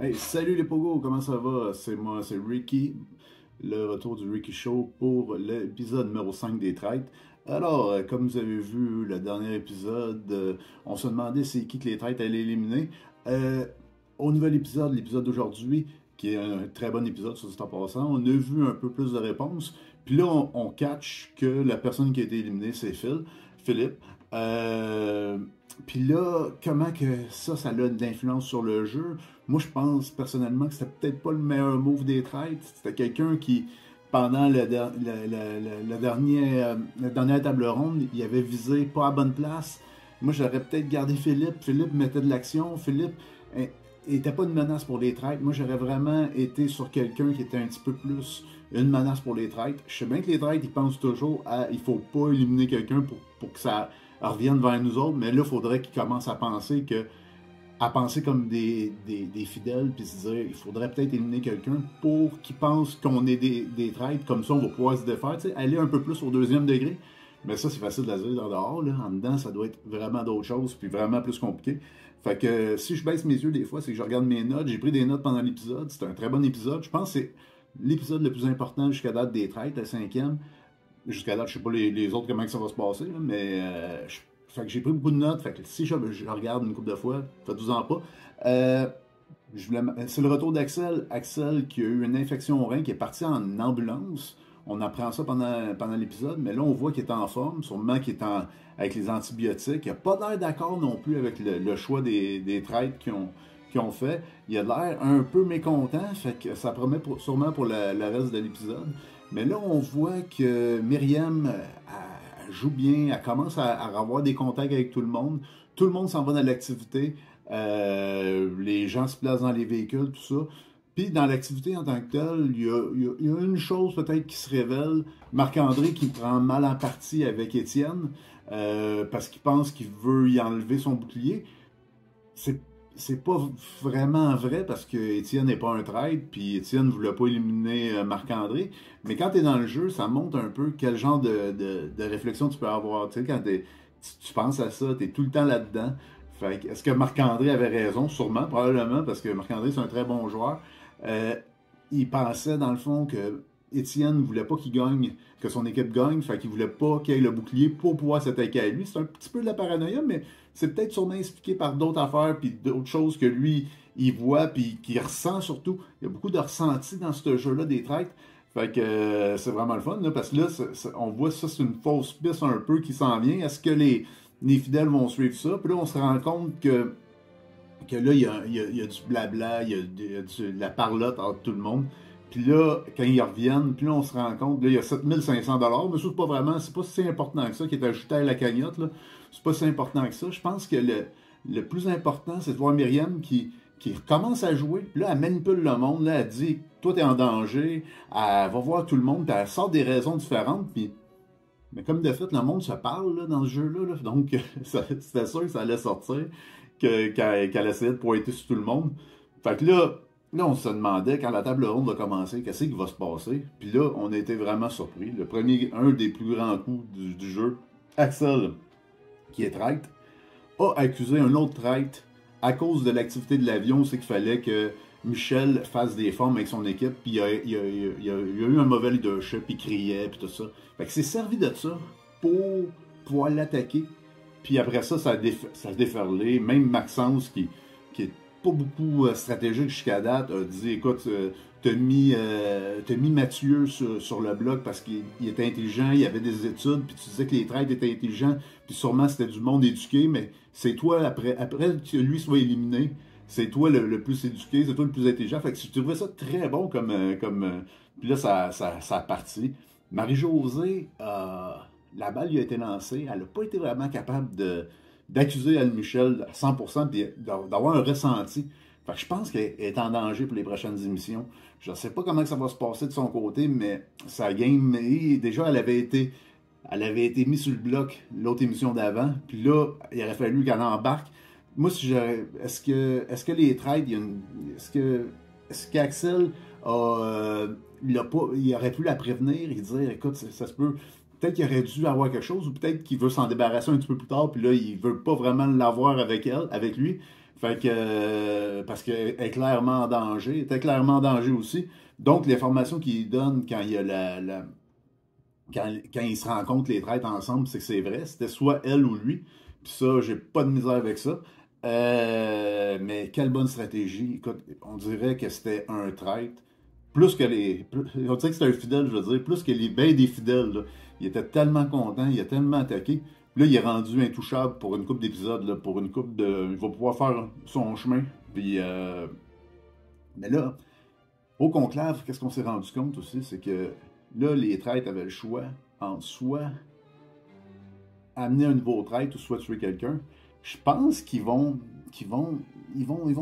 Hey, salut les pogos, comment ça va? C'est moi, c'est Ricky, le retour du Ricky Show pour l'épisode numéro 5 des Traites. Alors, comme vous avez vu le dernier épisode, on se demandait c'est qui que les Traites allaient éliminer. Euh, Au nouvel épisode, l'épisode d'aujourd'hui, qui est un très bon épisode sur ce en passant, on a vu un peu plus de réponses. Puis là, on catch que la personne qui a été éliminée, c'est Philippe. Euh, Puis là, comment que ça a de l'influence sur le jeu? Moi, je pense personnellement que c'était peut-être pas le meilleur move des trades. C'était quelqu'un qui, pendant la dernière table ronde, il avait visé pas à bonne place. Moi, j'aurais peut-être gardé Philippe. Philippe mettait de l'action. Philippe était pas une menace pour les trades. Moi, j'aurais vraiment été sur quelqu'un qui était un petit peu plus une menace pour les trades. Je sais bien que les trades, ils pensent toujours à il faut pas éliminer quelqu'un pour que ça revienne vers nous autres, mais là, il faudrait qu'ils commencent à penser comme des fidèles, puis se dire, il faudrait peut-être éliminer quelqu'un pour qu'ils pensent qu'on est des traîtres, comme ça on va pouvoir se défaire, tu sais, aller un peu plus au deuxième degré. Mais ça, c'est facile de le dire dehors, là. En dedans, ça doit être vraiment d'autres choses, puis vraiment plus compliqué. Fait que si je baisse mes yeux des fois, c'est que je regarde mes notes. J'ai pris des notes pendant l'épisode. C'est un très bon épisode. Je pense que c'est l'épisode le plus important jusqu'à date des traites, le cinquième. Jusqu'à date, je sais pas les autres comment que ça va se passer, là, mais fait que j'ai pris beaucoup de notes. Fait que si je regarde une couple de fois, faites-vous-en pas. Euh, c'est le retour d'Axel. Axel qui a eu une infection au rein, qui est parti en ambulance. On apprend ça pendant l'épisode, mais là, on voit qu'il est en forme, sûrement qu'il est avec les antibiotiques. Il n'a pas l'air d'accord non plus avec le choix des traites qu'ils ont fait. Il a l'air un peu mécontent, fait que ça promet sûrement pour le reste de l'épisode. Mais là, on voit que Myriam elle joue bien, elle commence à avoir des contacts avec tout le monde. Tout le monde s'en va dans l'activité. Les gens se placent dans les véhicules, tout ça. Puis dans l'activité en tant que telle, il y a une chose peut-être qui se révèle. Marc-André qui prend mal en partie avec Étienne parce qu'il pense qu'il veut y enlever son bouclier. C'est c'est pas vraiment vrai parce que Étienne n'est pas un traître, puis Étienne ne voulait pas éliminer Marc-André. Mais quand tu es dans le jeu, ça montre un peu quel genre de réflexion tu peux avoir. Tu sais, quand tu penses à ça, tu es tout le temps là-dedans. Fait que, est-ce que Marc-André avait raison? Sûrement, probablement, parce que Marc-André, c'est un très bon joueur. Euh, il pensait, dans le fond, que Étienne ne voulait pas qu'il gagne, que son équipe gagne, fait qu'il voulait pas qu'il ait le bouclier pour pouvoir s'attaquer à lui. C'est un petit peu de la paranoïa, mais c'est peut-être sûrement expliqué par d'autres affaires, puis d'autres choses que lui, il voit, puis qu'il ressent surtout. Il y a beaucoup de ressenti dans ce jeu-là des traites. Fait que c'est vraiment le fun, là, parce que là, on voit ça, c'est une fausse piste un peu qui s'en vient. Est-ce que les fidèles vont suivre ça? Puis là, on se rend compte que là, il y a du blabla, il y a de la parlotte entre tout le monde. Puis là, quand ils reviennent, puis là, on se rend compte, là, il y a 7500 $, mais ça, c'est pas vraiment, c'est pas si important que ça, qui est ajouté à la cagnotte, là. C'est pas si important que ça. Je pense que le plus important, c'est de voir Myriam qui commence à jouer. Puis là, elle manipule le monde. Là, elle dit, toi, t'es en danger. Elle va voir tout le monde. Puis elle sort des raisons différentes. Puis, mais comme de fait, le monde se parle là, dans ce jeu-là. Là. Donc, c'était sûr que ça allait sortir, qu'elle essayait de pointer sur tout le monde. Fait que là, on se demandait, quand la table ronde va commencer, qu'est-ce qui va se passer. Puis là, on a été vraiment surpris. Un des plus grands coups du jeu, Axel, qui est traître, a accusé un autre traître à cause de l'activité de l'avion. C'est qu'il fallait que Michel fasse des formes avec son équipe, puis il y a eu un mauvais leadership, il criait, puis tout ça. Fait que c'est servi de ça pour pouvoir l'attaquer. Puis après ça, ça a déferlé. Même Maxence, qui est pas beaucoup stratégique jusqu'à date, a dit, écoute, t'as mis Mathieu sur le bloc parce qu'il était intelligent, il avait des études, puis tu disais que les traîtres étaient intelligents, puis sûrement c'était du monde éduqué, mais c'est toi, après que lui soit éliminé, c'est toi le plus éduqué, c'est toi le plus intelligent. Fait que je trouvais ça très bon puis là, ça a parti. Marie-Josée, la balle lui a été lancée, elle n'a pas été vraiment capable d'accuser Anne Michel à 100%, puis d'avoir un ressenti. Fait que je pense qu'elle est en danger pour les prochaines émissions. Je ne sais pas comment ça va se passer de son côté, mais sa game, déjà, elle avait été mise sur le bloc l'autre émission d'avant. Puis là, il aurait fallu qu'elle embarque. Moi, si j'aurais. Est-ce que les trades, est-ce qu'Axel il aurait pu la prévenir et dire, écoute, ça se peut. Peut-être qu'il aurait dû avoir quelque chose, ou peut-être qu'il veut s'en débarrasser un petit peu plus tard, puis là, il veut pas vraiment l'avoir avec lui. Fait que, parce qu'elle est clairement en danger, elle était clairement en danger aussi. Donc, l'information qu'il donne quand il y a quand ils se rencontrent les traîtres ensemble, c'est que c'est vrai. C'était soit elle ou lui. Puis ça, j'ai pas de misère avec ça. Mais quelle bonne stratégie. Écoute, on dirait que c'était un traître. Plus que les. On dirait que c'était un fidèle, je veux dire. Plus que les ben des fidèles. Là. Il était tellement content, il a tellement attaqué. Puis là, il est rendu intouchable pour une couple d'épisodes. Pour une couple de. Il va pouvoir faire son chemin. Puis. Mais là, au conclave, qu'est-ce qu'on s'est rendu compte aussi, c'est que là, les traîtres avaient le choix entre soit amener un nouveau traître ou soit tuer quelqu'un. Je pense ils vont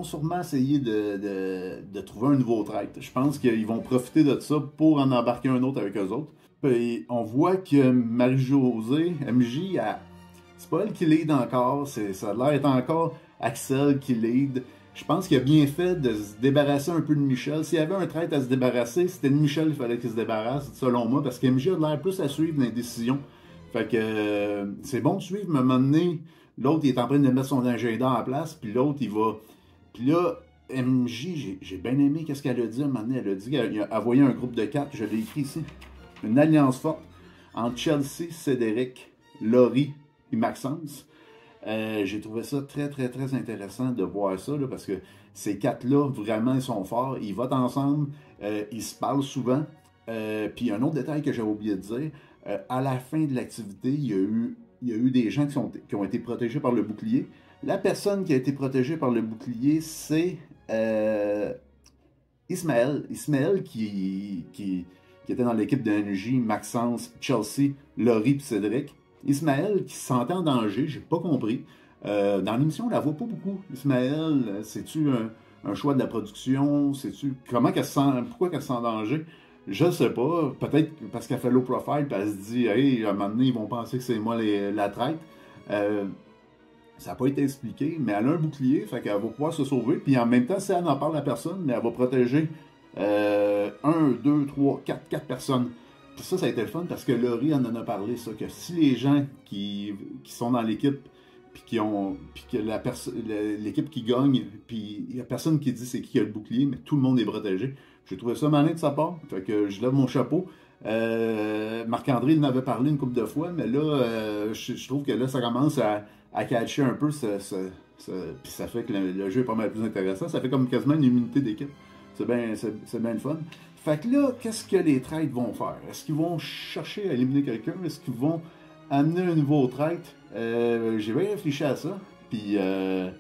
sûrement essayer de trouver un nouveau traître. Je pense qu'ils vont profiter de ça pour en embarquer un autre avec eux autres. Puis on voit que Marie-Josée, MJ, c'est pas elle qui lead encore, ça a l'air d'être encore Axel qui lead. Je pense qu'il a bien fait de se débarrasser un peu de Michel. S'il y avait un traître à se débarrasser, c'était de Michel qu'il fallait qu'il se débarrasse, selon moi, parce que MJ a l'air plus à suivre dans les décisions. Fait que c'est bon de suivre, mais à un moment donné, l'autre il est en train de mettre son agenda en place, puis l'autre il va. Puis là, MJ, j'ai bien aimé qu'est-ce qu'elle a dit à un moment donné. Elle a dit qu'elle a envoyé un groupe de 4, je l'ai écrit ici. Une alliance forte entre Chelsea, Cédric, Laurie et Maxence. J'ai trouvé ça très, très, très intéressant de voir ça, là, parce que ces quatre-là, vraiment, ils sont forts. Ils votent ensemble, ils se parlent souvent. Puis un autre détail que j'avais oublié de dire, à la fin de l'activité, il y a eu des gens qui ont été protégés par le bouclier. La personne qui a été protégée par le bouclier, c'est Ismaël. Ismaël qui était dans l'équipe de NJ, Maxence, Chelsea, Laurie et Cédric. Ismaël qui se sentait en danger, j'ai pas compris. Dans l'émission, on la voit pas beaucoup. Ismaël, c'est-tu un choix de la production? C'est-tu comment qu'elle se sent, pourquoi qu'elle se sent en danger? Je sais pas. Peut-être parce qu'elle fait low profile, puis elle se dit, hey, à un moment donné, ils vont penser que c'est moi la traite. Ça n'a pas été expliqué, mais elle a un bouclier, fait qu'elle va pouvoir se sauver. Puis en même temps, si elle n'en parle à personne, mais elle va protéger 1, 2, 3, 4 personnes. Puis ça a été le fun parce que Laurie en a parlé, ça, que si les gens qui sont dans l'équipe, puis que l'équipe qui gagne, puis il n'y a personne qui dit c'est qui a le bouclier, mais tout le monde est protégé. J'ai trouvé ça malin de sa part, fait que je lève mon chapeau. Marc-André il en avait parlé une couple de fois, mais là, je trouve que là, ça commence à catcher un peu, puis ça fait que le jeu est pas mal plus intéressant. Ça fait comme quasiment une immunité d'équipe. C'est bien le fun. Fait que là, qu'est-ce que les traîtres vont faire? Est-ce qu'ils vont chercher à éliminer quelqu'un? Est-ce qu'ils vont amener un nouveau traître? J'ai bien réfléchi à ça. Puis là,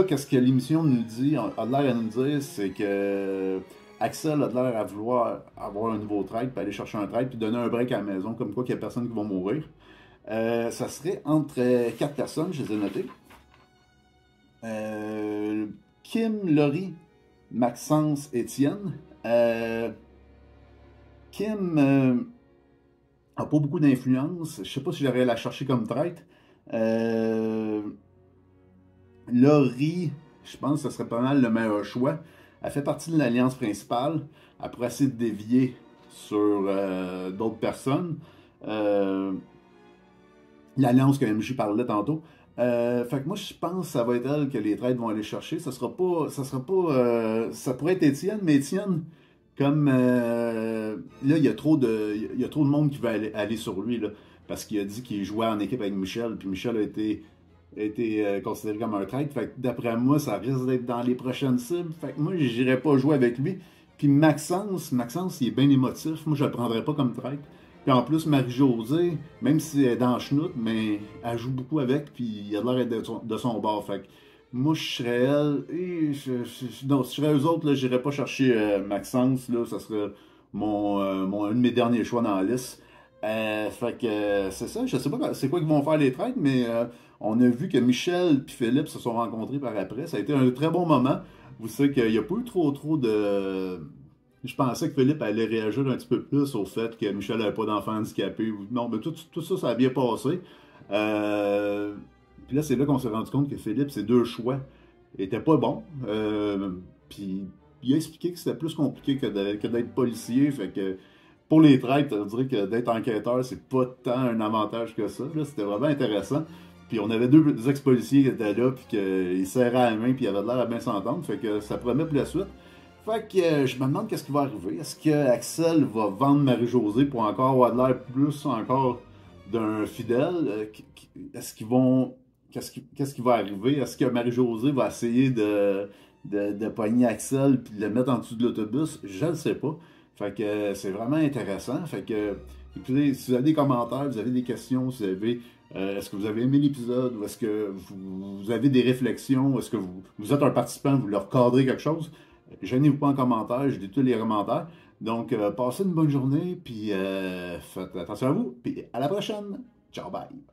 qu'est-ce que l'émission nous dit, a l'air à nous dire, c'est que Axel a l'air à vouloir avoir un nouveau traître, puis aller chercher un traître, puis donner un break à la maison, comme quoi qu'il n'y a personne qui va mourir. Ça serait entre 4 personnes, je les ai notées. Kim, Laurie, Maxence, Étienne. Kim n'a pas beaucoup d'influence. Je sais pas si j'aurais la chercher comme traître. Laurie, je pense que ce serait pas mal le meilleur choix. Elle fait partie de l'alliance principale. Elle pourrait essayer de dévier sur d'autres personnes. L'alliance que MJ parlait tantôt. Fait que moi, je pense que ça va être elle que les traîtres vont aller chercher. Ça pourrait être Étienne, mais Étienne, comme là, il y a trop de monde qui va aller sur lui, là, parce qu'il a dit qu'il jouait en équipe avec Michel, puis Michel a été considéré comme un traître. Fait que d'après moi, ça risque d'être dans les prochaines cibles. Fait que moi, j'irai pas jouer avec lui. Puis Maxence, il est bien émotif. Moi, je le prendrais pas comme traître. Puis en plus, Marie-Josée, même si elle est dans Chenoute, mais elle joue beaucoup avec, puis il a l'air d'être de son bord. Fait que moi, je serais elle, et non, si je serais eux autres, là, j'irais pas chercher Maxence, là, ça serait un de mes derniers choix dans la liste. Fait que c'est ça, je sais pas c'est quoi qu'ils vont faire les traites, mais on a vu que Michel et Philippe se sont rencontrés par après. Ça a été un très bon moment. Vous savez qu'il n'y a pas eu trop de... Je pensais que Philippe allait réagir un petit peu plus au fait que Michel n'avait pas d'enfant handicapé. Non, mais tout ça, ça a bien passé. Puis là, c'est là qu'on s'est rendu compte que Philippe, ses deux choix n'étaient pas bons. Puis il a expliqué que c'était plus compliqué que d'être policier. Fait que pour les traites, on dirait que d'être enquêteur, c'est pas tant un avantage que ça. Là, c'était vraiment intéressant. Puis on avait deux ex-policiers qui étaient là, puis qu'ils serraient la main, puis ils avaient l'air à bien s'entendre. Fait que ça promet pour la suite. Fait que je me demande qu'est-ce qui va arriver. Est-ce que Axel va vendre Marie-Josée pour encore avoir de l'air plus encore d'un fidèle? Est-ce qu'ils vont. Qu'est-ce qui va arriver? Est-ce que Marie-Josée va essayer de pogner Axel puis de le mettre en dessous de l'autobus? Je ne sais pas. Fait que c'est vraiment intéressant. Fait que, écoutez, si vous avez des commentaires, vous avez des questions, si vous avez, est-ce que vous avez aimé l'épisode ou est-ce que vous avez des réflexions, est-ce que vous êtes un participant, vous leur cadrez quelque chose, gênez-vous pas en commentaire, je lis tous les commentaires. Donc, passez une bonne journée, puis faites attention à vous, puis à la prochaine. Ciao, bye.